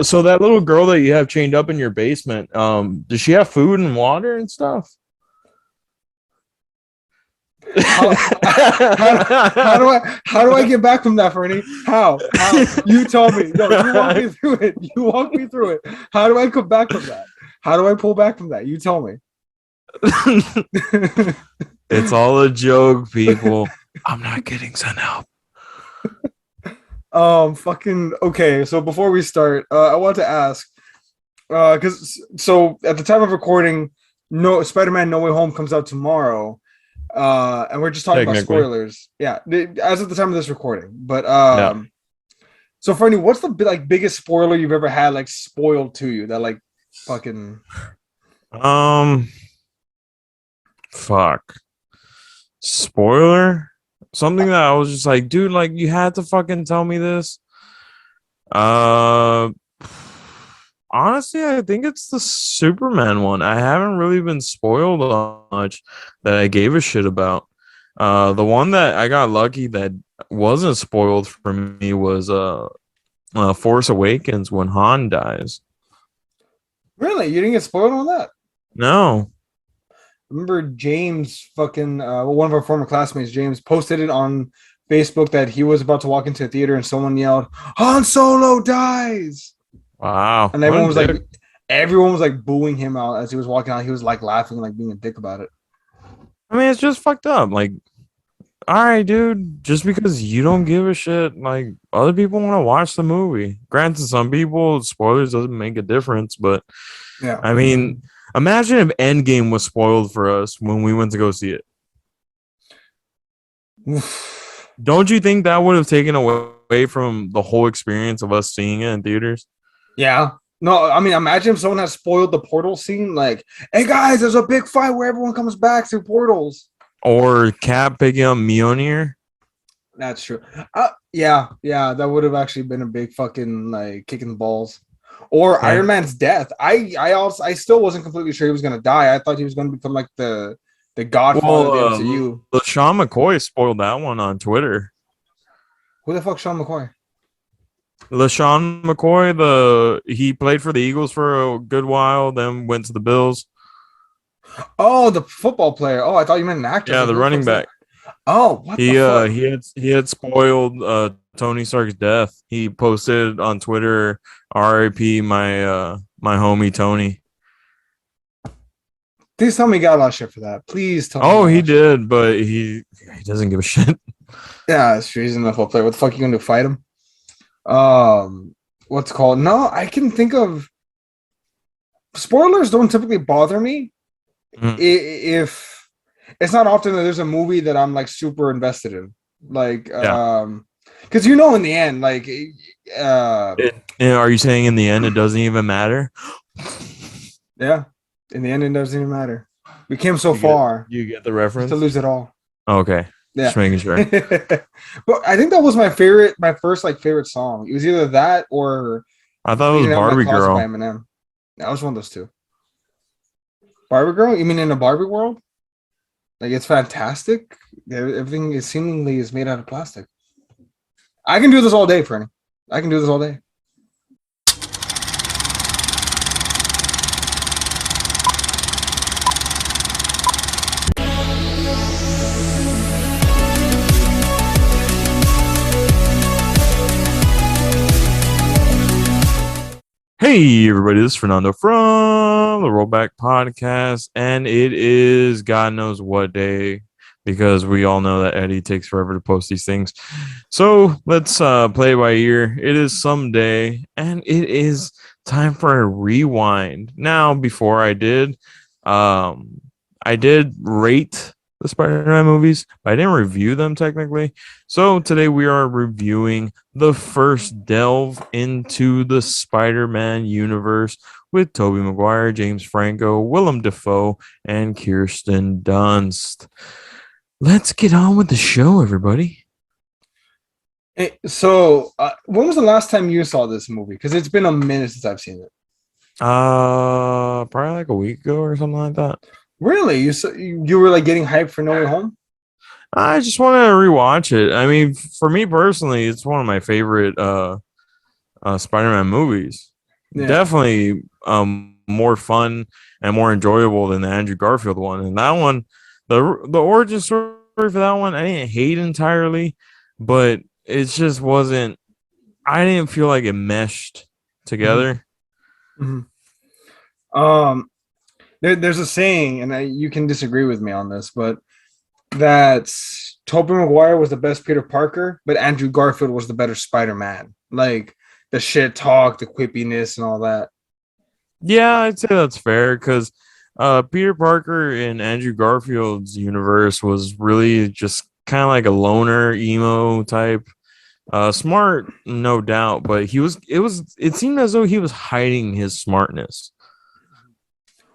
So that little girl that you have chained up in your basement, does she have food and water and stuff? How do I get back from that, Fernie? How? You tell me. No, you walk me through it. You walk me through it. How do I come back from that? How do I pull back from that? You tell me. It's all a joke, people. I'm not getting sent help. Fucking okay. So before we start, I want to ask, because so at the time of recording, no Spider-Man No Way Home comes out tomorrow. And we're just talking about spoilers. Yeah, as of the time of this recording. But yeah. So Fernie, what's the biggest spoiler you've ever had spoiled to you that fucking fuck spoiler? Something that I was just like, dude, you had to fucking tell me this. Honestly, I think it's the Superman one. I haven't really been spoiled much that I gave a shit about. The one that I got lucky that wasn't spoiled for me was Force Awakens when Han dies. Really? You didn't get spoiled on that? No. Remember James fucking one of our former classmates, James, posted it on Facebook that he was about to walk into a theater and someone yelled, "Han Solo dies!" Wow. And everyone was like booing him out as he was walking out. He was laughing, being a dick about it. I mean, it's just fucked up. All right, dude, just because you don't give a shit, other people want to watch the movie. Granted, some people, spoilers doesn't make a difference, but yeah. I mean, imagine if Endgame was spoiled for us when we went to go see it. Don't you think that would have taken away from the whole experience of us seeing it in theaters? Yeah. No, I mean, imagine if someone has spoiled the portal scene. Hey guys, there's a big fight where everyone comes back through portals. Or Cap picking up Mjolnir. That's true. Yeah, that would have actually been a big fucking kicking the balls. Or Iron Man's death. I still wasn't completely sure he was gonna die. I thought he was gonna become the godfather of the MCU. LaShawn McCoy spoiled that one on Twitter. Who the fuck, Sean McCoy? LaShawn McCoy, he played for the Eagles for a good while, then went to the Bills. Oh, the football player. Oh, I thought you meant an actor. Yeah, the running back. Oh, what the fuck? He had spoiled Tony Stark's death. He posted on Twitter, "R.I.P. my homie Tony." Please tell me he got a lot of shit for that. Please tell me. Oh, he did, but he doesn't give a shit. Yeah, that's true. He's an NFL player. What the fuck are you gonna do? Fight him? What's it called? No, I can think of spoilers don't typically bother me. If it's not often that there's a movie that I'm super invested in, because in the end, are you saying in the end it doesn't even matter? Yeah, in the end it doesn't even matter. We came so far. You get the reference to lose it all. Okay, yeah, just making sure. But I think that was my first favorite song. It was either that or I thought it was Barbie Girl by Eminem. That was one of those two. Barbie Girl? You mean in a Barbie world? It's fantastic. Everything is seemingly made out of plastic. I can do this all day, Franny. I can do this all day. Hey everybody, this is Fernando from the Rollback Podcast, and it is God knows what day, because we all know that Eddie takes forever to post these things. So let's play by ear. It is someday, and it is time for a rewind. Now, before I did rate the Spider-Man movies, but I didn't review them technically. So today we are reviewing the first delve into the Spider-Man universe with Tobey Maguire, James Franco, Willem Dafoe, and Kirsten Dunst. Let's get on with the show, everybody. Hey, so when was the last time you saw this movie? Because it's been a minute since I've seen it. Probably a week ago or something like that. Really? You were getting hyped for No Way Home? I just want to rewatch it. I mean, for me personally, it's one of my favorite Spider-Man movies. Yeah. Definitely more fun and more enjoyable than the Andrew Garfield one. And that one, the origin story for that one, I didn't hate entirely, but it just wasn't. I didn't feel like it meshed Mhm. together. Mhm. Um, there's a saying, and you can disagree with me on this, but that Tobey Maguire was the best Peter Parker, but Andrew Garfield was the better Spider-Man. Like the shit talk, the quippiness, and all that. Yeah, I'd say that's fair because Peter Parker in Andrew Garfield's universe was really just kind of like a loner emo type. Smart, no doubt, but it seemed as though he was hiding his smartness.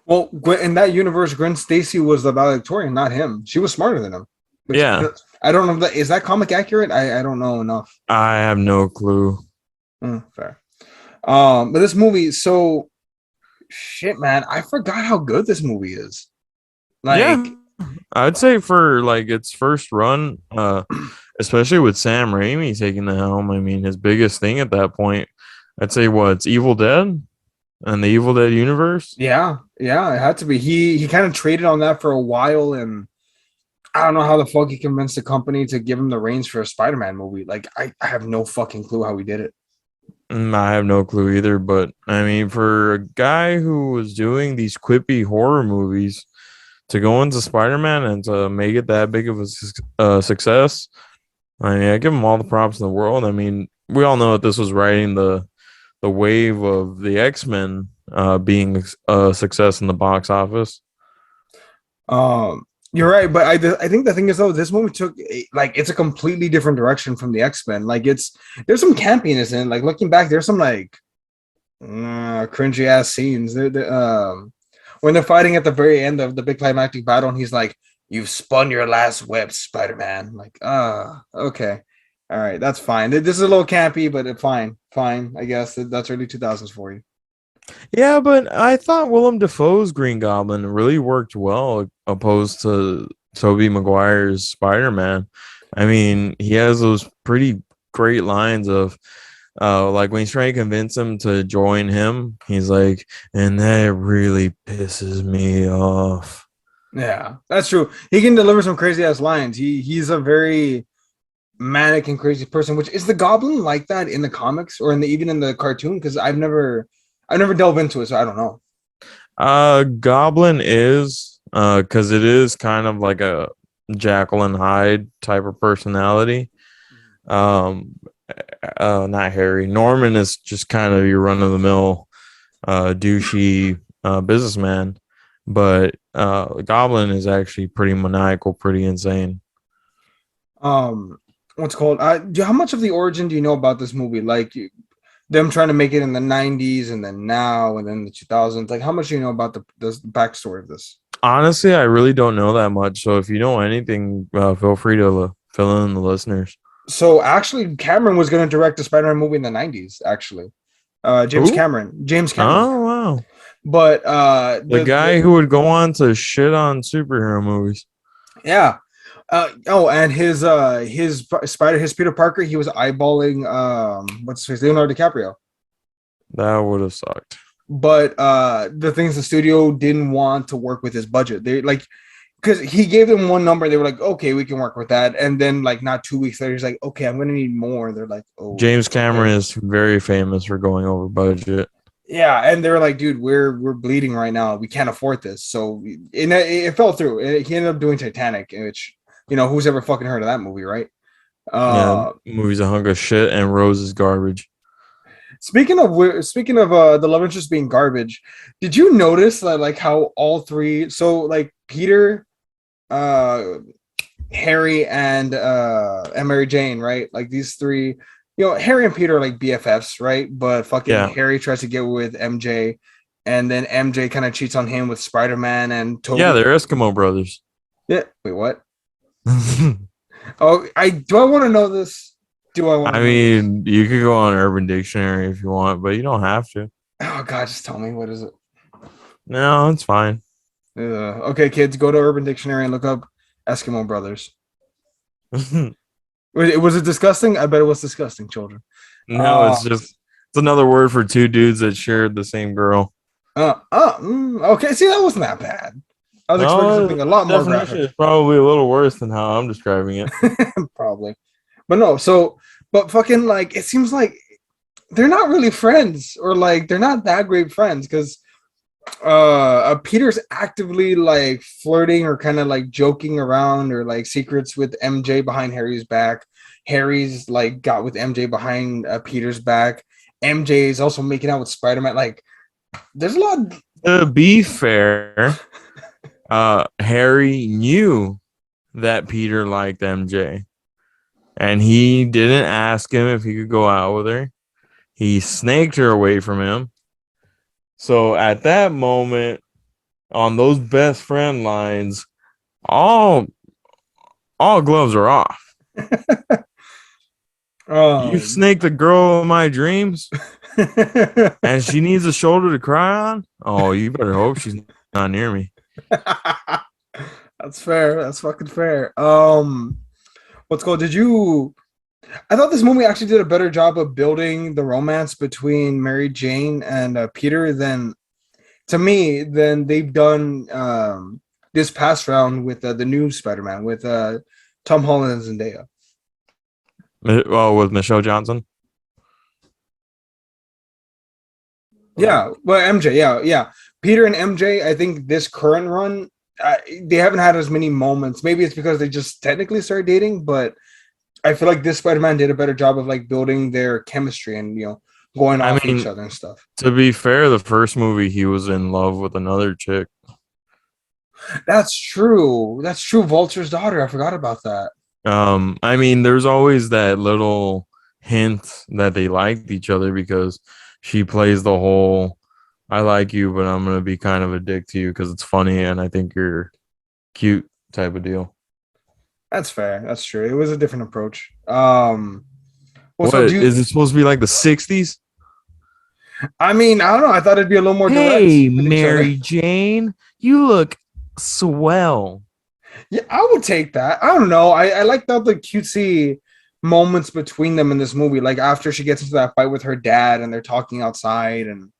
Well, in that universe, Gwen Stacy was the valedictorian, not him. She was smarter than him. Which Yeah, I don't know if that is that comic accurate. I don't know enough. I have no clue. Fair. But this movie, so shit, man, I forgot how good this movie is. Yeah, Like, I'd say for like its first run, especially with Sam Raimi taking the helm, I mean his biggest thing at that point, I'd say what's Evil Dead and the Evil Dead universe. yeah, it had to be. He kind of traded on that for a while, and I don't know how the fuck he convinced the company to give him the reins for a Spider-Man movie. Like, I have no fucking clue how he did it. I have no clue either, but I mean, for a guy who was doing these quippy horror movies to go into Spider-Man and to make it that big of a success, I mean, I give him all the props in the world. I mean, we all know that this was riding the wave of the X-Men being a success in the box office. Um, you're right, but I think the thing is though, this movie took like it's a completely different direction from the X-Men. Like there's some campiness in it. Like looking back, there's some like cringy ass scenes. When they're fighting at the very end of the big climactic battle, and he's like, "You've spun your last web, Spider-Man." Like, okay, all right, that's fine. This is a little campy, but fine. I guess that's early 2000s for you. Yeah, but I thought Willem Dafoe's Green Goblin really worked well opposed to Tobey Maguire's Spider-Man. I mean, he has those pretty great lines of like when he's trying to convince him to join him, he's like, and that really pisses me off. Yeah, that's true. He can deliver some crazy ass lines. He's a very manic and crazy person. Which is the Goblin like that in the comics or in the even in the cartoon? Because I've never delved into it, so I don't know. Goblin is because it is kind of like a Jekyll and Hyde type of personality. Um, not Harry. Norman is just kind of your run of the mill, douchey businessman, but Goblin is actually pretty maniacal, pretty insane. Um, what's it called? How much of the origin do you know about this movie? Like them trying to make it in the 90s and then now and then the 2000s. Like how much do you know about the backstory of this? Honestly, I really don't know that much. So if you know anything, feel free to fill in the listeners. So actually, Cameron was going to direct a Spider-Man movie in the 90s. Actually, Who? James Cameron. Oh wow, But the guy who would go on to shit on superhero movies. yeah. And his Peter Parker, he was eyeballing what's his face, Leonardo DiCaprio. That would have sucked. But the things the studio didn't want to work with his budget. They like because he gave them one number, they were like, okay, we can work with that. And then like not 2 weeks later, he's like, okay, I'm gonna need more. They're like, oh, James Cameron okay. is very famous for going over budget. Yeah, and they were like, dude, we're bleeding right now. We can't afford this. So it fell through. He ended up doing Titanic, which who's ever fucking heard of that movie, right? Yeah, Uh, movie's a hunk of shit and Rose is garbage. speaking of the love interest being garbage, did you notice that like how all three? So like Peter, uh, Harry, and Mary Jane, right? Like these three. Harry and Peter are like BFFs, right? But fucking Yeah, Harry tries to get with MJ, and then MJ kind of cheats on him with Spider-Man and yeah, Toby. they're Eskimo brothers. Yeah. Wait, what? I Oh, I want to know this? Do I want to know this? mean, you could go on Urban Dictionary if you want, but you don't have to. Oh God, just tell me what is it? No, it's fine. Okay, kids, go to Urban Dictionary and look up Eskimo Brothers. Was it disgusting? I bet it was disgusting, children. No, Uh, it's just It's another word for two dudes that shared the same girl. Okay. See, that wasn't that bad. I was expecting No, something a lot more definition graphic. is probably a little worse than how I'm describing it. Probably. But no, but fucking like it seems like they're not really friends, or like they're not that great friends, because Peter's actively like flirting or kind of like joking around or like secrets with MJ behind Harry's back. Harry's like got with MJ behind Peter's back. MJ is also making out with Spider-Man. Like there's a lot. To be fair, Harry knew that Peter liked MJ, and he didn't ask him if he could go out with her. He snaked her away from him. So at that moment, on those best friend lines, all all gloves are off. You um snaked the girl of my dreams, and she needs a shoulder to cry on. Oh, you better hope she's not near me. That's fair. That's fucking fair. What's called? Did you? I thought this movie actually did a better job of building the romance between Mary Jane and Peter than, to me, than they've done this past round with the new Spider-Man with Tom Holland and Zendaya. Well, with Michelle Johnson. Yeah, well, MJ, yeah. Peter and MJ, I think this current run, they haven't had as many moments. Maybe it's because they just technically started dating, but I feel like this Spider-Man did a better job of like building their chemistry and going I off each mean, other and stuff. to be fair, the first movie he was in love with another chick. That's true. That's true. Vulture's daughter. I forgot about that. I mean, there's always that little hint that they liked each other because she plays the whole "I like you, but I'm gonna be kind of a dick to you because it's funny and I think you're cute" type of deal. That's fair. That's true. It was a different approach. Well, What so do you? is it supposed to be like the '60s? I mean, I don't know. I thought it'd be a little more direct Hey, with each other. Mary Jane, you look swell. Yeah, I would take that. I don't know. I liked all the cutesy moments between them in this movie. Like after she gets into that fight with her dad and they're talking outside and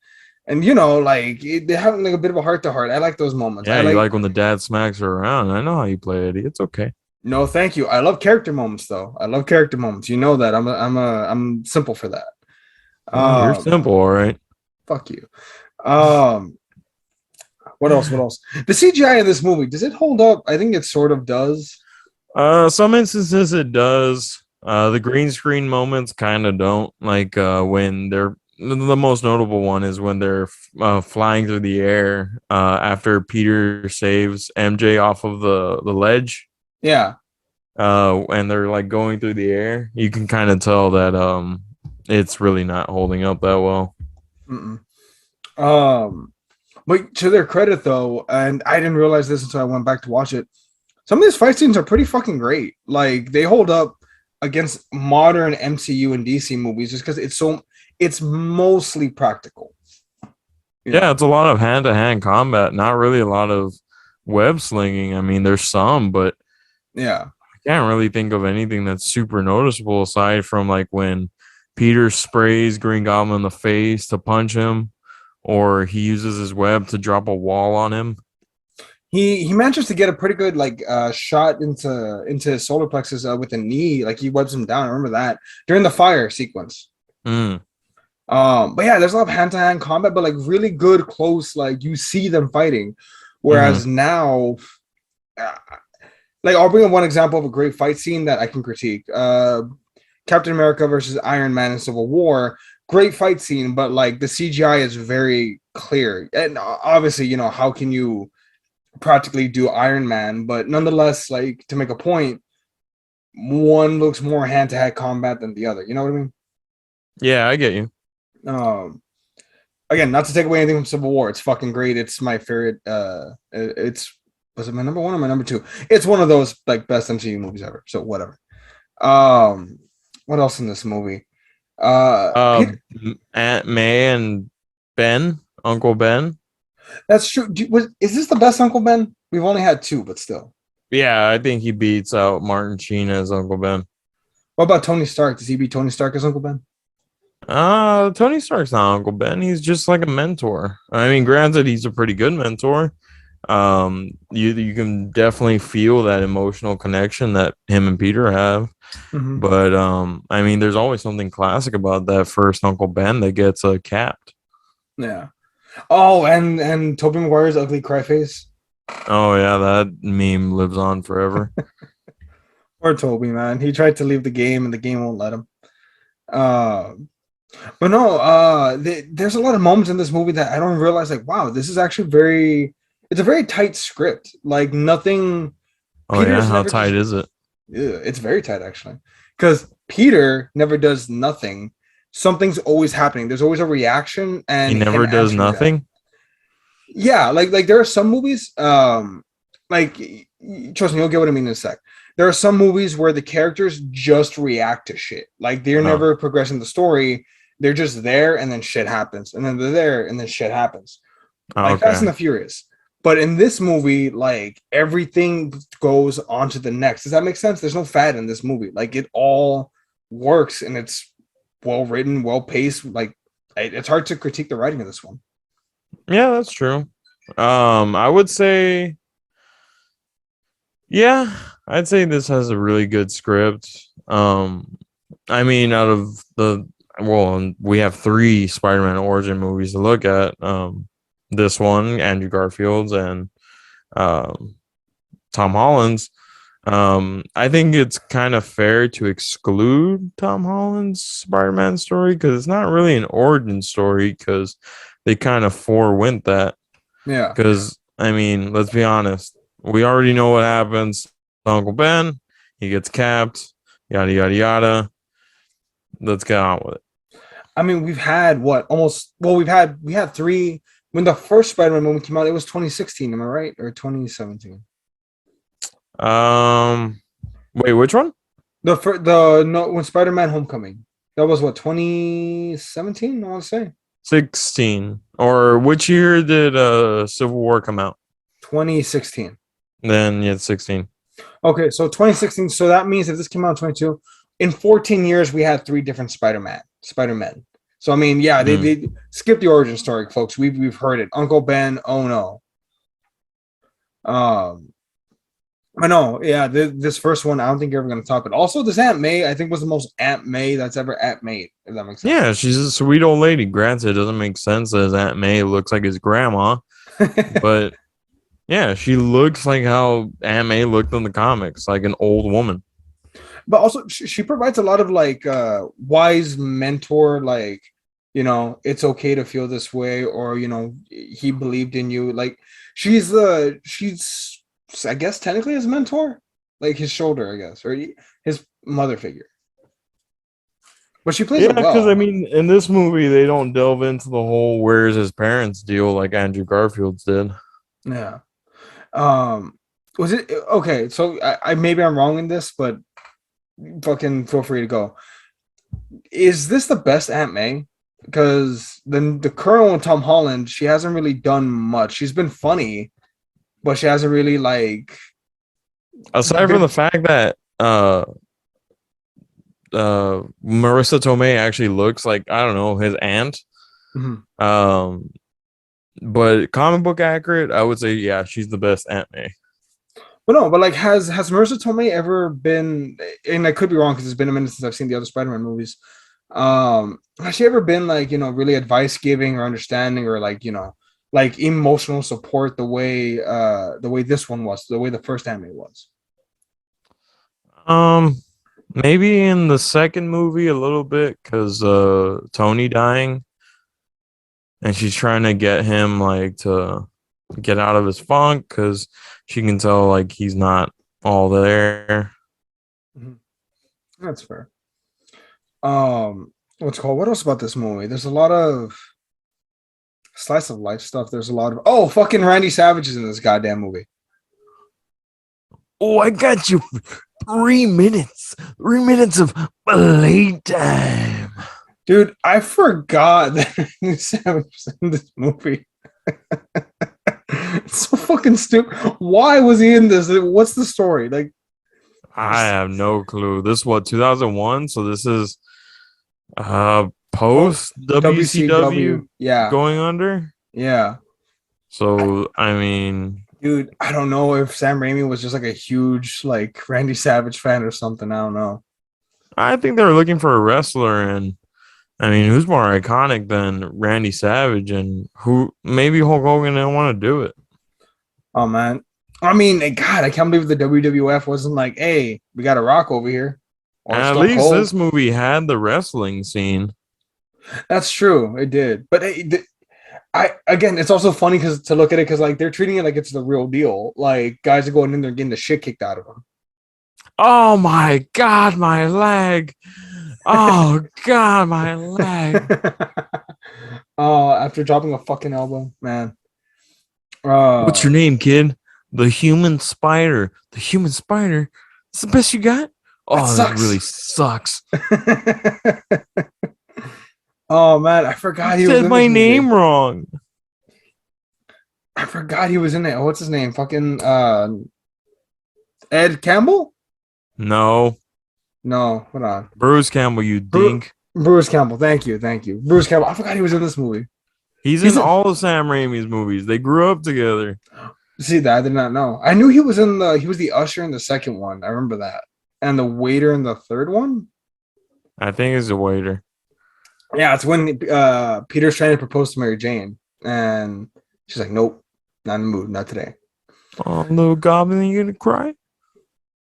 like they're having like a bit of a heart to heart. I like those moments. I Yeah, you like. like when the dad smacks her around. I know how you play it. It's okay. No, thank you. I love character moments though. I love character moments. You know that. I'm simple for that. Oh, you're Um, simple, all right. fuck you. Um, what else? What else? The CGI in this movie, does it hold up? I think it sort of does. Some instances it does. The green screen moments kind of don't. Like when they're the most notable one is when they're flying through the air after Peter saves MJ off of the ledge. Yeah. And they're like going through the air. You can kind of tell that it's really not holding up that well. Mm-mm. Um, but to their credit though, and I didn't realize this until I went back to watch it. Some of these fight scenes are pretty fucking great. Like they hold up against modern MCU and DC movies just because it's mostly practical. Yeah, it's a lot of hand to hand combat, not really a lot of web slinging. I mean, there's some, but Yeah. I can't really think of anything that's super noticeable aside from like when Peter sprays Green Goblin in the face to punch him, or he uses his web to drop a wall on him. He manages to get a pretty good like shot into his solar plexus with a knee. Like he webs him down. I remember that during the fire sequence. Mm. But yeah, there's a lot of hand-to-hand combat, but like really good close, like you see them fighting. Mm-hmm. Whereas now, uh, like I'll bring up one example of a great fight scene that I can critique. Captain America versus Iron Man in Civil War. Great fight scene, but like the CGI is very clear. And obviously, how can you practically do Iron Man? But nonetheless, like to make a point, one looks more hand-to-hand combat than the other. You know what I mean? Yeah, I get you. Um, again, not to take away anything from Civil War. It's fucking great. It's my favorite. It's was it my number one or my number two? It's one of those like best MCU movies ever. So whatever. What else in this movie? Peter, Aunt May and Ben, Uncle Ben. that's true. Is this the best Uncle Ben? We've only had two, but still. Yeah, I think he beats out Martin Sheen as Uncle Ben. What about Tony Stark? Does he beat Tony Stark as Uncle Ben? Tony Stark's not Uncle Ben. He's just like a mentor. I mean, granted, he's a pretty good mentor. You can definitely feel that emotional connection that him and Peter have. Hmm. But I mean, there's always something classic about that first Uncle Ben that gets capped. Yeah. Oh, and Tobey Maguire's ugly cry face. Oh yeah, that meme lives on forever. Poor Toby, man. He tried to leave the game and the game won't let him. Uh, but no, there's a lot of moments in this movie that I don't realize, like, wow, this is actually it's a very tight script. Like, nothing, Oh yeah, Peter's how never tight just, is it? yeah, it's very tight, actually. Because Peter never does nothing. Something's always happening. There's always a reaction He and him never does answering that. nothing. Yeah, like there are some movies, like trust me, you'll get what I mean in a sec. There are some movies where the characters just react to shit. Like they're Oh, never progressing the story. They're just there and then shit happens. And then they're there and then shit happens. Like Fast and okay. the Furious. But in this movie, like everything goes on to the next. Does that make sense? There's no fat in this movie. Like it all works and it's well written, well paced. Like it's hard to critique the writing of this one. Yeah, that's true. I would say, yeah, I'd say this has a really good script. I mean, out of we have three Spider-Man origin movies to look at. This one, Andrew Garfield's, and um, Tom Holland's. I think it's kind of fair to exclude Tom Holland's Spider-Man story because it's not really an origin story because they kind of forewent that. Yeah. Because I mean, let's be honest, we already know what happens to Uncle Ben. He gets capped, yada yada yada. Let's get on with it. I mean, we've had what almost well, we had three when the first Spider-Man movie came out, it was 2016, am I right? Or 2017. Um, Wait, which one? The no when Spider-Man Homecoming. That was what 2017, I want to say. 16. Or which year did Civil War come out? 2016. Then yeah, 16. Okay, so 2016. So that means if this came out in 22, in 14 years, we had three different Spider-Men. So I mean, yeah, Mm. they skip the origin story, folks. We've heard it. Uncle Ben, oh no. Um, I know, yeah. This first one, I don't think you're ever gonna top it. Also, this Aunt May, I think, was the most Aunt May that's ever Aunt May. If that makes sense. Yeah, she's a sweet old lady. Granted, it doesn't make sense that his Aunt May looks like his grandma, but yeah, she looks like how Aunt May looked in the comics, like an old woman. But also, she provides a lot of like wise mentor, like it's okay to feel this way, or he believed in you. Like she's I guess technically his mentor, like his shoulder, I guess, or his mother figure. But she plays Yeah, it because I well. mean, in this movie, they don't delve into the whole "where's his parents" deal like Andrew Garfield's did. Yeah. Um. Was it okay? So I maybe I'm wrong in this, but fucking feel free to go. Is this the best Aunt May? Because the current one, Tom Holland, she hasn't really done much. She's been funny, but she hasn't really like Aside from the been. fact that Marissa Tomei actually looks like I don't know his aunt. Mhm. Um, but comic book accurate, I would say yeah, she's the best Aunt May. But no, but like has Marissa Tomei ever been? And I could be wrong because it's been a minute since I've seen the other Spider-Man movies. Has she ever been like really advice giving or understanding or like emotional support the way this one was, the way the first anime was? Um, Maybe in the second movie a little bit because Tony dying and she's trying to get him like to get out of his funk because she can tell like he's not all there. Mhm. That's fair. What's called? What else about this movie? There's a lot of slice of life stuff. There's a lot of fucking Randy Savage is in this goddamn movie. Oh, I got you. 3 minutes. 3 minutes of playtime. Dude, I forgot that Randy Savage was in this movie. It's so fucking stupid. Why was he in this? What's the story? Like, I have no clue. This is what 2001, so this is Post post WCW WCW. Yeah, going under. yeah. So I mean, Dude, I don't know if Sam Raimi was just like a huge like Randy Savage fan or something. I don't know. I think they were looking for a wrestler, and I mean, who's more iconic than Randy Savage, and who maybe Hulk Hogan didn't want to do it. Oh man. I mean, God, I can't believe the WWF wasn't like, hey, we got a Rock over here. And Or at Stone least Cold. this movie had the wrestling scene. That's true. It did. But I again, it's also funny because to look at it because like they're treating it like it's the real deal. Like guys are going in there getting the shit kicked out of them. Oh my God, my leg! Oh God, my leg! After dropping a fucking elbow, man. What's Uh, your name, kid? The Human Spider. The Human Spider. It's the best you got. that Oh, that really sucks. sucks. Oh man, I You forgot he was said in my this movie. name wrong. I forgot he was in it. What's his name? Fucking Ed Campbell? No, No, hold on. Bruce Campbell, you Bru- dink. Bruce Campbell. Thank you, thank you. Bruce Campbell. I forgot he was in this movie. He's He's in in. all of Sam Raimi's movies. They grew up together. See that I did not know. I knew he was in the. He was the usher in the second one. I remember that, and the waiter in the third one. I think he's a waiter. Yeah, it's when Peter's trying to propose to Mary Jane, and she's like, "Nope, not in the mood, not today." Oh, little goblin, you gonna cry?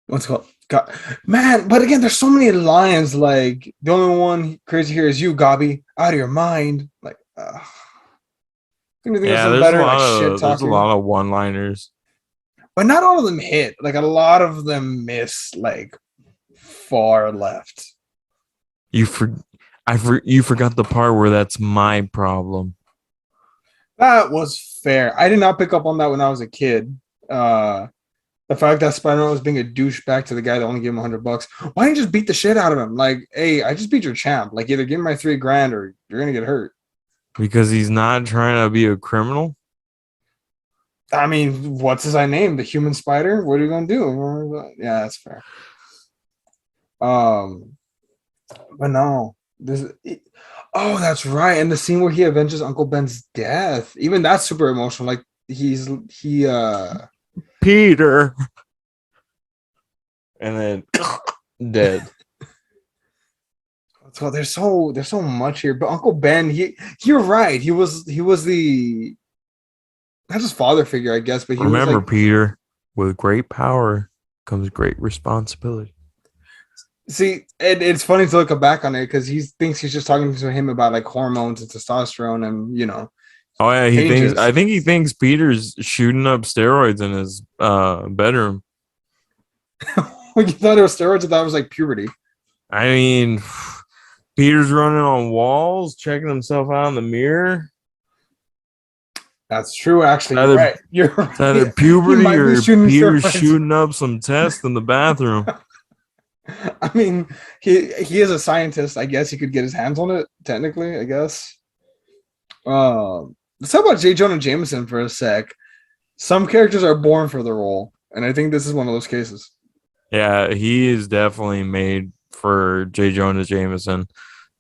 What's it called? God. Man, but again, there's so many lines. Like the only one crazy here is you, Gobby, out of your mind. Like, can you think of Yeah, some better like shit there's a talking? lot of one-liners. But not all of them hit. Like a lot of them miss. Like far left. You for you forgot the part where that's my problem. That was fair. I did not pick up on that when I was a kid. The fact that Spider-Man was being a douchebag to the guy that only gave him $100. Why didn't you just beat the shit out of him? Like, hey, I just beat your champ. Like, either give me my $3,000 or you're gonna get hurt. Because he's not trying to be a criminal. I mean, what's his name? The human spider? What are you gonna do? Yeah, that's fair. Um, but no, oh, that's right. And the scene where he avenges Uncle Ben's death, even that's super emotional. Like he Peter. And then dead. so there's so much here. But Uncle Ben, you're right. He was the not just father figure, I guess, but he was Remember, like, Peter, with great power comes great responsibility. see, it's funny to look back on it because he thinks he's just talking to him about like hormones and testosterone and Oh yeah, changes. I think he thinks Peter's shooting up steroids in his bedroom. You thought it was steroids, I thought it was like puberty. I mean, Peter's running on walls, checking himself out in the mirror. That's true, actually. You're Either right. You're it's either right. He puberty might be or shooting Peter's steroids. shooting up some tests in the bathroom. I mean, he is a scientist. I guess he could get his hands on it, technically, I guess. Let's talk about J. Jonah Jameson for a sec. Some characters are born for the role, and I think this is one of those cases. Yeah, he is definitely made for J. Jonah Jameson.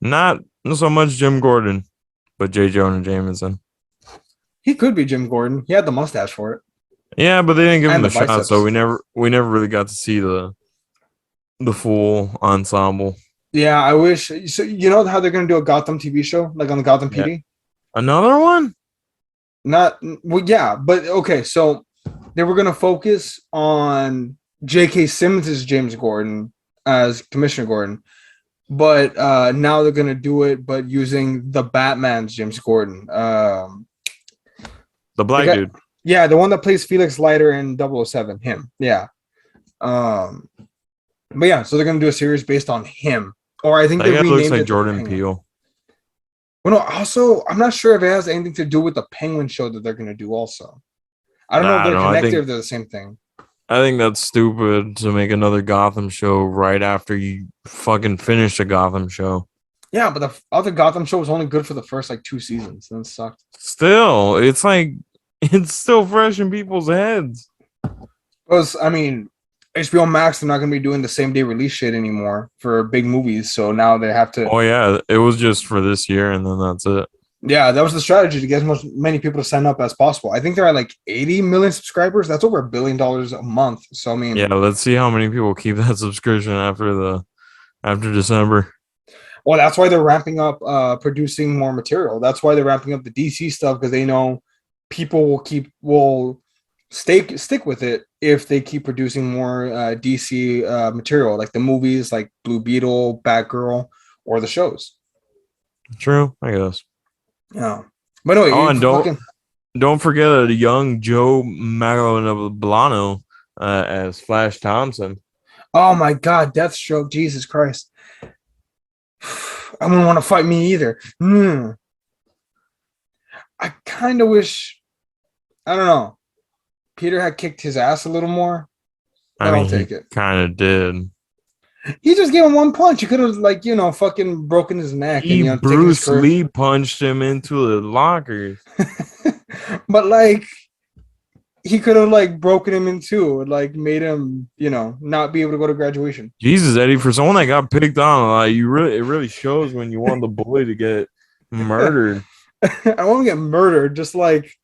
Not so much Jim Gordon, but J. Jonah Jameson. He could be Jim Gordon. He had the mustache for it Yeah, but they didn't give him and the the shot, so biceps. we never really got to see the full ensemble. Yeah, I wish. So you know how they're gonna do a Gotham TV show, like on the Gotham Yeah. PD? Another one? Not well, yeah, but okay. So they were gonna focus on J.K. Simmons' James Gordon as Commissioner Gordon, but now they're gonna do it, but using the Batman's James Gordon. The The black guy, dude. yeah, the one that plays Felix Leiter in 007, him. Yeah. Um, but yeah, so they're gonna do a series based on him, or I think That they guy looks renamed like it the Jordan Penguin. Peele. Well, no, also I'm not sure if it has anything to do with the Penguin show that they're gonna do. Also, I don't know if Nah, they're no, connected or if they're the same thing. I think that's stupid to make another Gotham show right after you fucking finish a Gotham show. Yeah, but the other Gotham show was only good for the first like 2 seasons, then it sucked. Still, it's like it's still fresh in people's heads. Because I mean, HBO Max, they're not going to be doing the same day release shit anymore for big movies. So now they have to. Oh yeah, it was just for this year, and then that's it. Yeah, that was the strategy to get as many people to sign up as possible. I think they're at like 80 million subscribers. That's over $1 billion a month. So I Yeah, mean, let's see how many people keep that subscription after December. well, that's why they're ramping up producing more material. That's why they're ramping up the DC stuff because they know people will stick with it if they keep producing more DC material, like the movies, like Blue Beetle, Batgirl, or the shows. True, I guess. Yeah, but no, Oh, you and fucking. don't forget a young Joe Magablano as Flash Thompson. Oh my God, Deathstroke! Jesus Christ, I wouldn't want to fight me either. I kind of wish. I don't know. Peter had kicked his ass a little more, I but I'll mean, take he it. kind of did. He just gave him one punch. He could have, like, fucking broken his neck and, He taken his Bruce career. Lee punched him into the lockers. But, like, he could have, like, broken him in two, like, made him, not be able to go to graduation. Jesus, Eddie, for someone that got picked on, like it really shows when you want the bully to get murdered. I want to get murdered, just like,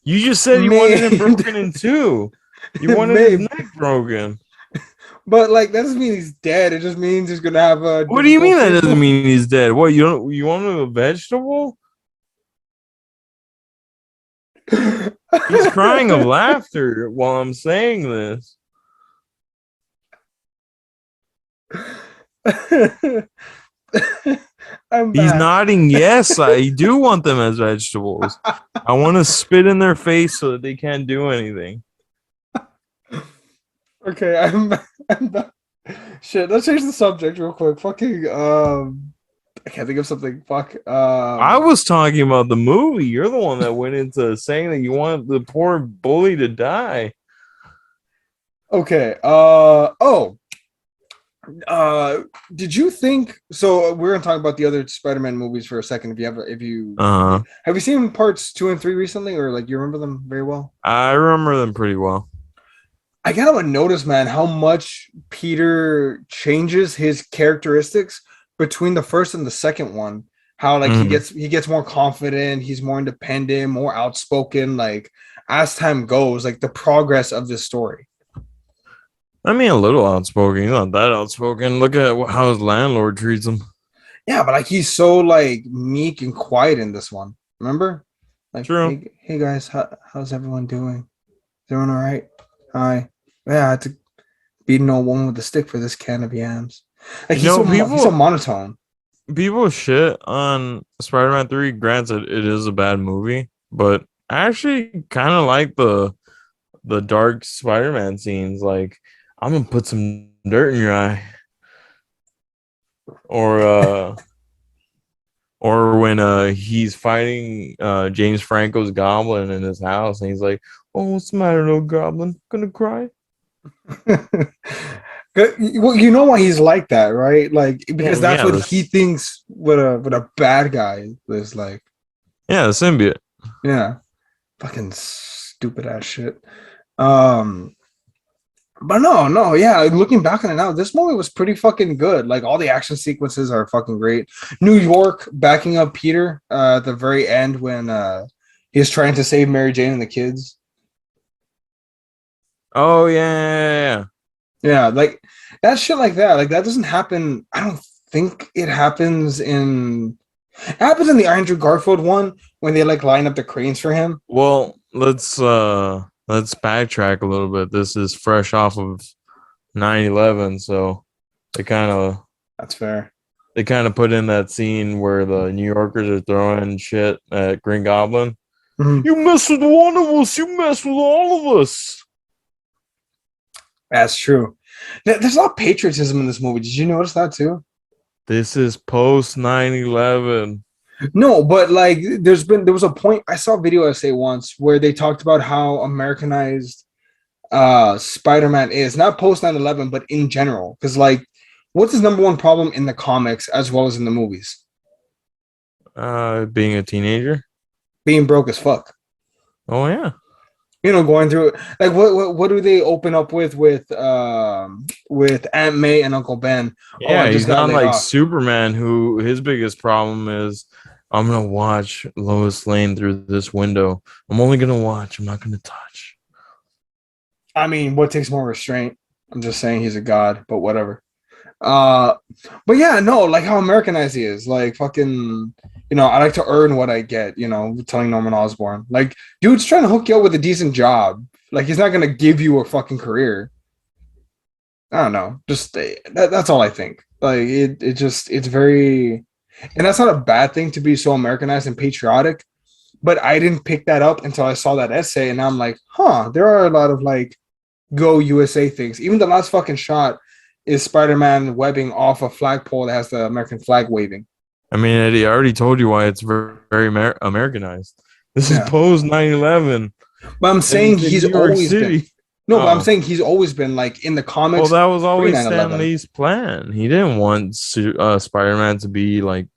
You just said you wanted him broken in two. You wanted his neck broken. But, like, that doesn't mean he's dead. It just means he's gonna have a. What do you mean that doesn't mean he's dead? What, you want him a vegetable? He's crying of laughter while I'm saying this. He's nodding yes. I do want them as vegetables. I want to spit in their face so that they can't do anything. Okay, I'm back. Shit, let's change the subject real quick. Fucking I can't think of something. Fuck. I was talking about the movie. You're the one that went into saying that you want the poor bully to die. Okay. Did you think so? We're gonna talk about the other Spider-Man movies for a second. If you have you seen parts 2 and 3 recently, or like you remember them very well? I remember them pretty well. I kind of noticed, man, how much Peter changes his characteristics between the first and the second one. How like he gets more confident, he's more independent, more outspoken. Like as time goes, like the progress of this story. I mean, a little outspoken. He's not that outspoken. Look at how his landlord treats him. Yeah, but like he's so like meek and quiet in this one. Remember? Like, true. Hey guys, how's everyone doing? Is everyone all right? Hi. Yeah, I had to beat an old woman with a stick for this can of yams. Like he's so monotone. People shit on Spider-Man 3. Granted, it is a bad movie, but I actually kind of like the dark Spider-Man scenes. Like, I'm gonna put some dirt in your eye, or when he's fighting James Franco's Goblin in his house, and he's like, "Oh, what's the matter, little Goblin? Gonna cry?" Well, you know why he's like that, right? Like because that's what he thinks what a bad guy is like. Yeah, the symbiote. Yeah, fucking stupid ass shit. But no, yeah. Looking back on it now, this movie was pretty fucking good. Like all the action sequences are fucking great. New York backing up Peter at the very end when he's trying to save Mary Jane and the kids. Oh yeah. Yeah, like that shit like that. Like that doesn't happen. I don't think it happens in. It happens in the Andrew Garfield one when they like line up the cranes for him. Well, let's backtrack a little bit. This is fresh off of 9/11, so they kind of that's fair. They kind of put in that scene where the New Yorkers are throwing shit at Green Goblin. Mm-hmm. You mess with one of us, you mess with all of us. That's true. There's a lot of patriotism in this movie. Did you notice that too? This is post 9/11. No, but like there was a point I saw a video essay once where they talked about how Americanized Spider-Man is, not post 9/11, but in general. Because like what's his number one problem in the comics as well as in the movies? Being a teenager. Being broke as fuck. Oh yeah. Going through like what do they open up with Aunt May and Uncle Ben? Oh, I Yeah, just he's got not laid like off. Superman, who his biggest problem is I'm gonna watch Lois Lane through this window. I'm only gonna watch, I'm not gonna touch. I mean, what takes more restraint? I'm just saying he's a god, but whatever. Uh, but yeah, no, like how Americanized he is. Like fucking, I like to earn what I get. Telling Norman Osborn, like, dude's trying to hook you up with a decent job. Like, he's not gonna give you a fucking career. I don't know. Just that's all I think. Like it's very, and that's not a bad thing to be so Americanized and patriotic. But I didn't pick that up until I saw that essay, and now I'm like, huh, there are a lot of like go USA things. Even the last fucking shot is Spider-Man webbing off a flagpole that has the American flag waving. I mean, Eddie, I already told you why it's very Americanized. This is Yeah. post 9/11, But I'm and saying it's in he's New York always been. City. No, but I'm Oh, saying he's always been like in the well, comics that was pre always 9/11. Stan Lee's plan. He didn't want Spider-Man to be like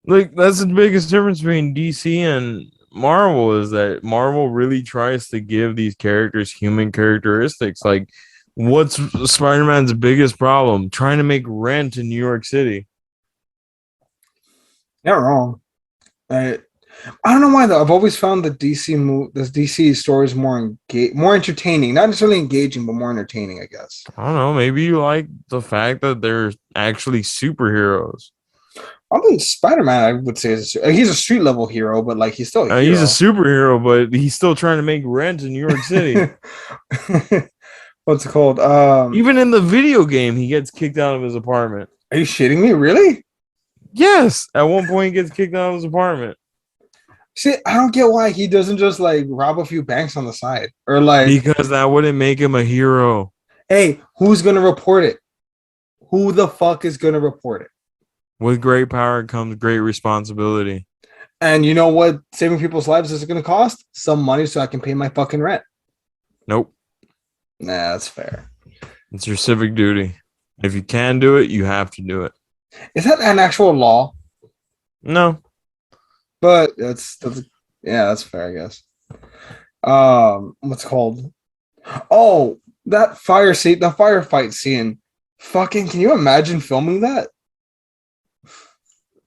that's the biggest difference between DC and Marvel is that Marvel really tries to give these characters human characteristics. Like, what's Spider-Man's biggest problem? Trying to make rent in New York City. Not wrong. I don't know why though. I've always found the DC stories more entertaining. Not necessarily engaging, but more entertaining, I guess. I don't know. Maybe you like the fact that they're actually superheroes. I mean, Spider-Man, I would say he's a street level hero, but like he's still a He's a hero. superhero, but he's still trying to make rent in New York City. What's it called? Even in the video game, he gets kicked out of his apartment. Are you shitting me? Really? Yes, at one point, he gets kicked out of his apartment See, I don't get why he doesn't just like rob a few banks on the side or like, because that wouldn't make him a hero. hey, who's gonna report it? Who the fuck is gonna report it? With great power comes great responsibility. And you know what? Saving people's lives is gonna cost some money, so I can pay my fucking rent. Nope, Nah, that's fair. it's your civic duty. If you can do it, you have to do it. Is that an actual law? No, But that's yeah, that's fair, I guess. What's it called? Oh, that the firefight scene. Fucking, can you imagine filming that?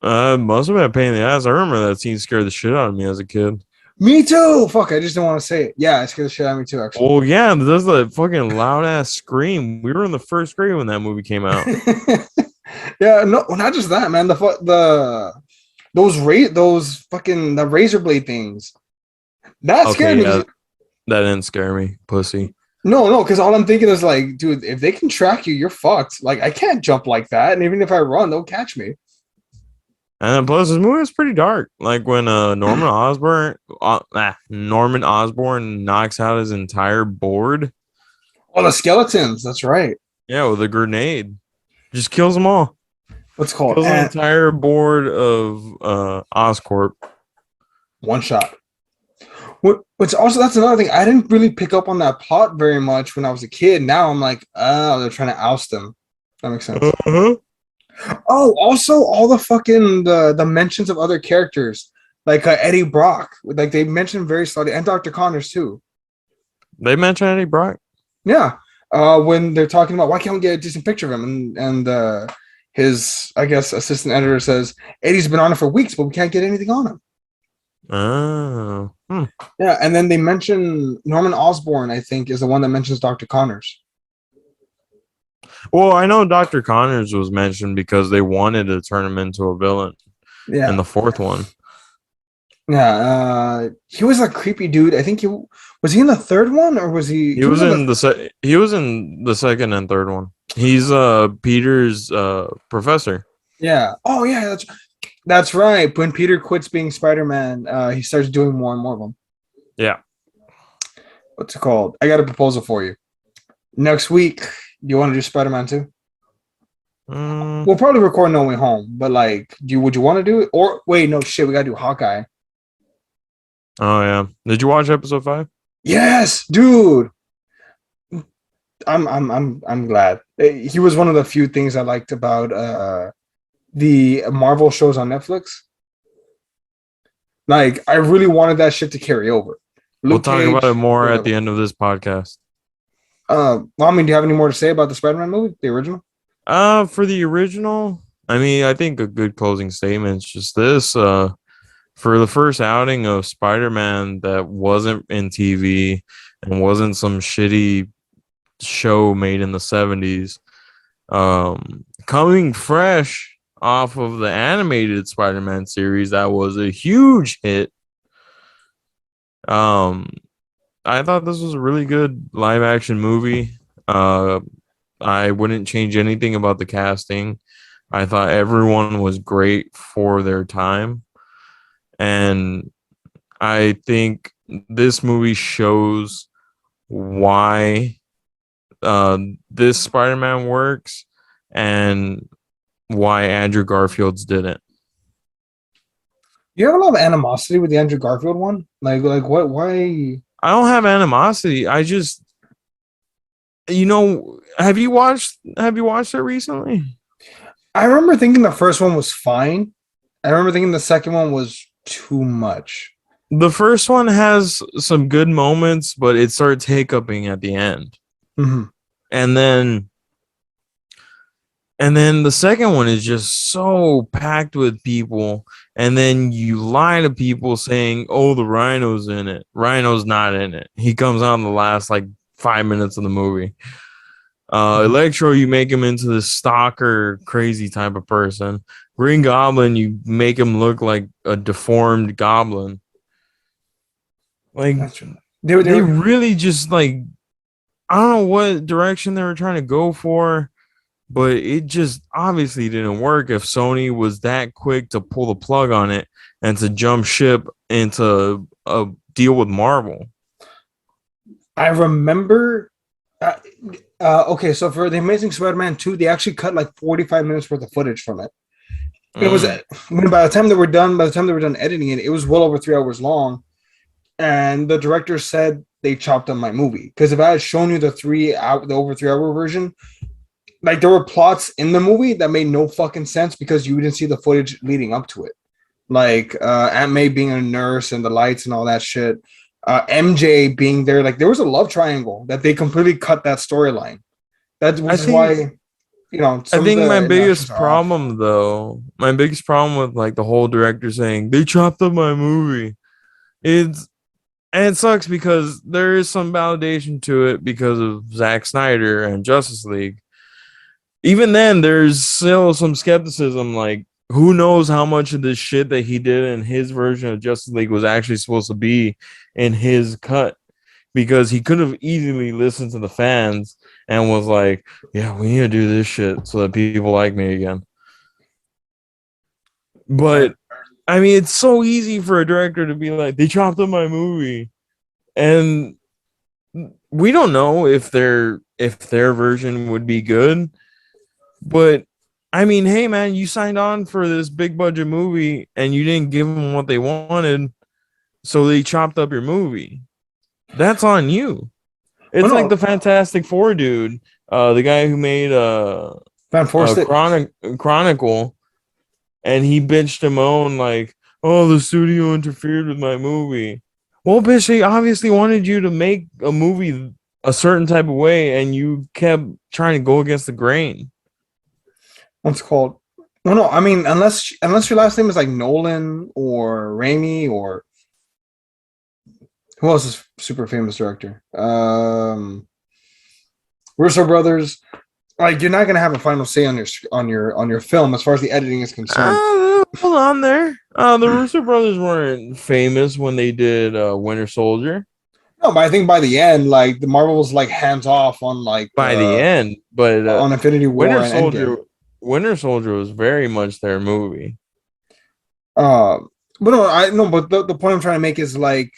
must have been a pain in the ass. I remember that scene scared the shit out of me as a kid. Me too. Fuck, I just didn't want to say it. Yeah, it scared the shit out of me too, actually. Oh yeah, there's the fucking loud ass scream. We were in the first grade when that movie came out. Yeah, no, not just that, man. Those fucking the razor blade things. That scared Okay, me. yeah, that didn't scare me, pussy. No, because all I'm thinking is like, dude, if they can track you, you're fucked. Like, I can't jump like that, and even if I run, they'll catch me. And then plus this movie was pretty dark. Like when Norman Osborn knocks out his entire board. Oh, the skeletons. That's right. Yeah, with a grenade. Just kills them all. What's it called? Kills an And entire board of Oscorp. one shot. Which also that's another thing. I didn't really pick up on that plot very much when I was a kid. Now I'm like, oh, they're trying to oust him. That makes sense. Uh-huh. Oh, also all the fucking the mentions of other characters like Eddie Brock, like they mentioned very slowly, and Dr. Connors too. They mentioned Eddie Brock. Yeah, when they're talking about why can't we get a decent picture of him, and his I guess assistant editor says Eddie's been on it for weeks, but we can't get anything on him. Oh. Hmm. Yeah, and then they mention Norman Osborn. I think is the one that mentions Dr. Connors. Well, I know Dr. Connors was mentioned because they wanted to turn him into a villain in Yeah, the fourth one. yeah. He was a creepy dude. I think he was he in the third one or was he? He He was was in in the he was in the second and third one. He's Peter's professor. yeah. Oh yeah, that's right. When Peter quits being Spider-Man, he starts doing more and more of them. Yeah. What's it called? I got a proposal for you. Next week, you want to do Spider-Man 2? Mm, We'll probably record No Way Home, but like, would you want to do it? Or wait, no shit, we gotta do Hawkeye. oh yeah. Did you watch episode 5? Yes, dude. I'm glad. He was one of the few things I liked about the Marvel shows on Netflix. Like, I really wanted that shit to carry over. We'll Luke talk about it Cage. more at Daredevil. the end of this podcast. Well, I mean, do you have any more to say about the Spider-Man movie, the original? For the original, I mean, I think a good closing statement is just this. For the first outing of Spider-Man that wasn't in TV and wasn't some shitty show made in the 70s, coming fresh off of the animated Spider-Man series that was a huge hit. Um, I thought this was a really good live action movie. I wouldn't change anything about the casting. I thought everyone was great for their time. And I think this movie shows why this Spider-Man works and why Andrew Garfield's didn't. You have a lot of animosity with the Andrew Garfield one. Like what? Why? I don't have animosity. I just, have you watched it recently? I remember thinking the first one was fine. I remember thinking the second one was too much. The first one has some good moments, but it starts hiccuping at the end. Mm-hmm. And then the second one is just so packed with people. And then you lie to people saying, "Oh, the Rhino's in it." Rhino's not in it. He comes out in the last like 5 minutes of the movie. Electro, you make him into this stalker, crazy type of person. Green Goblin, you make him look like a deformed goblin. Like They were, they they were, really just like, I don't know what direction they were trying to go for, but it just obviously didn't work if Sony was that quick to pull the plug on it and to jump ship into a deal with Marvel. I remember. Okay, so for the Amazing Spider-Man 2, they actually cut like 45 minutes worth of footage from it. It was when by the time they were done editing it, it was well over 3 hours long. And the director said they chopped up my movie because if I had shown you the over 3 hour version, like there were plots in the movie that made no fucking sense because you didn't see the footage leading up to it, like Aunt May being a nurse and the lights and all that shit. MJ being there, like there was a love triangle that they completely cut that storyline. That I which is think why I some of think the my interactions biggest are off. problem though, my biggest problem with like the whole director saying they chopped up my movie, it's and it sucks because there is some validation to it because of Zack Snyder and Justice League. Even then, there's still some skepticism. Like, who knows how much of this shit that he did in his version of Justice League was actually supposed to be in his cut? Because he could have easily listened to the fans and was like, "Yeah, we need to do this shit so that people like me again." But I mean, it's so easy for a director to be like, "They chopped up my movie," and we don't know if their version would be good. But I mean, hey man, you signed on for this big budget movie and you didn't give them what they wanted, so they chopped up your movie. That's on you. Oh It's like no, the Fantastic Four dude, the guy who made Van a forced it. Chronicle, and he bitched him on like, "Oh, the studio interfered with my movie." Well, bitch, they obviously wanted you to make a movie a certain type of way, and you kept trying to go against the grain. What's called? Well, no, I mean unless your last name is like Nolan or Raimi or who else is super famous director? Russo brothers. Like you're not gonna have a final say on your film as far as the editing is concerned. Hold on there. The Russo brothers weren't famous when they did Winter Soldier No, but I think by the end, like the Marvel was like hands off on by the end, but on Infinity War Winter and Soldier, Endgame. Winter Soldier was very much their movie. Uh, but no, I no, but the point I'm trying to make is like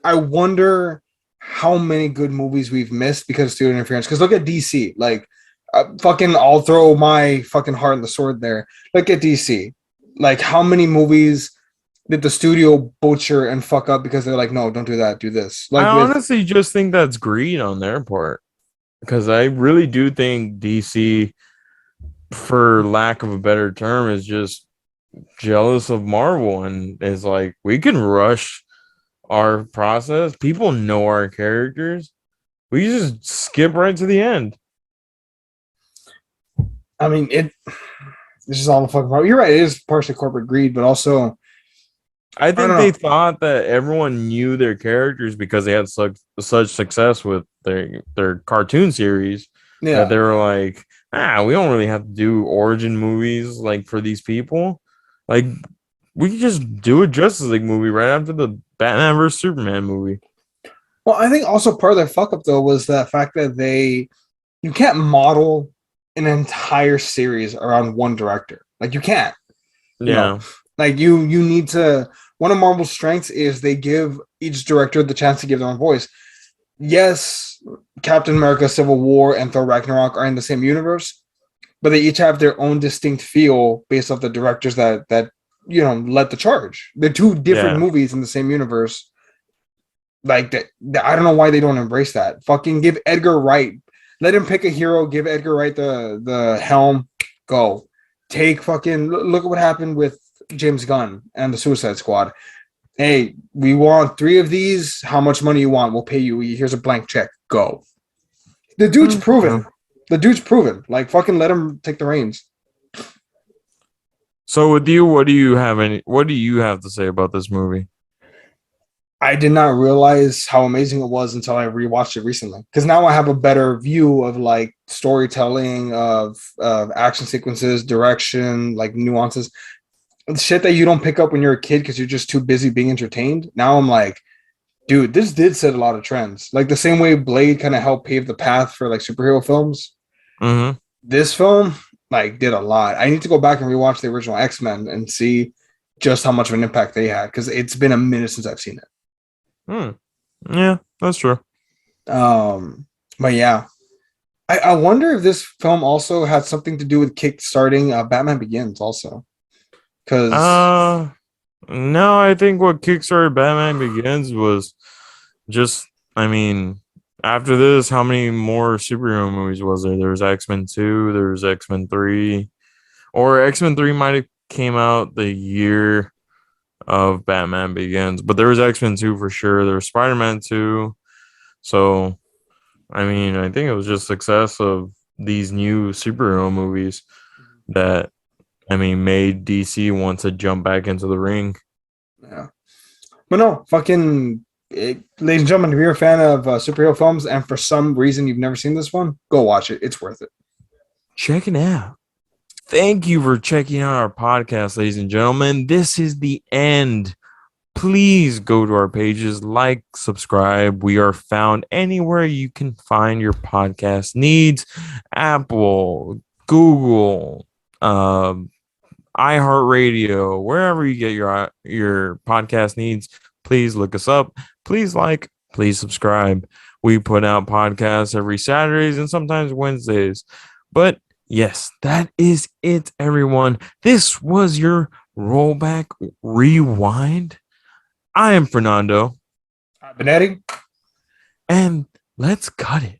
I wonder how many good movies we've missed because of studio interference. Because look at DC, like fucking, I'll throw my fucking heart in the sword there. Look at DC, like how many movies did the studio butcher and fuck up because they're like, no, don't do that, do this. I Like with honestly just think that's greed on their part because I really do think DC, for lack of a better term, is just jealous of Marvel and is like, we can rush our process. People know our characters. We just skip right to the end. I mean, it's just all the fucking problem. You're right. It is partially corporate greed, but also, I I don't think they know. thought that everyone knew their characters because they had such success with their cartoon series that Yeah. they were like, we don't really have to do origin movies like for these people. Like we could just do a Justice League movie right after the Batman vs Superman movie. Well, I think also part of their fuck up though was the fact that you can't model an entire series around one director. Like you can't. You know, Yeah, like you need to. One of Marvel's strengths is they give each director the chance to give their own voice. Yes, Captain America: Civil War and Thor: Ragnarok are in the same universe, but they each have their own distinct feel based off the directors that led the charge. They're two different yeah, movies in the same universe. Like that, I don't know why they don't embrace that. Fucking give Edgar Wright, let him pick a hero. Give Edgar Wright the helm. Go take fucking look at what happened with James Gunn and the Suicide Squad. Hey, we want 3 of these. How much money you want? We'll pay you. Here's a blank check. Go. The dude's yeah. proven. The dude's proven. Like fucking let him take the reins. So with you, what do you have to say about this movie? I did not realize how amazing it was until I rewatched it recently. Because now I have a better view of like storytelling, of action sequences, direction, like nuances. Shit that you don't pick up when you're a kid because you're just too busy being entertained. Now I'm like, dude, this did set a lot of trends. Like the same way Blade kind of helped pave the path for like superhero films. Mm-hmm. This film like did a lot. I need to go back and rewatch the original X-Men and see just how much of an impact they had because it's been a minute since I've seen it. Yeah, that's true. But yeah, I wonder if this film also had something to do with kick-starting Batman Begins also. Because Uh, no, I think what kickstarted Batman Begins was just, I mean, after this, how many more superhero movies was there? There was X-Men 2, there was X-Men 3, or X-Men 3 might have came out the year of Batman Begins, but there was X-Men 2 for sure. There was Spider-Man 2. So, I mean, I think it was just success of these new superhero movies that, I mean, made DC want to jump back into the ring. yeah, but no, fucking ladies and gentlemen, if you're a fan of superhero films and for some reason you've never seen this one, go watch it. It's worth it. Check it out. Thank you for checking out our podcast, ladies and gentlemen. This is the end. Please go to our pages, like, subscribe. We are found anywhere you can find your podcast needs. Apple, Google, iHeartRadio, wherever you get your podcast needs. Please look us up. Please like, please subscribe. We put out podcasts every Saturdays and sometimes Wednesdays. But yes, that is it, everyone. This was your rollback rewind. I am Fernando, Benetti. and let's cut it.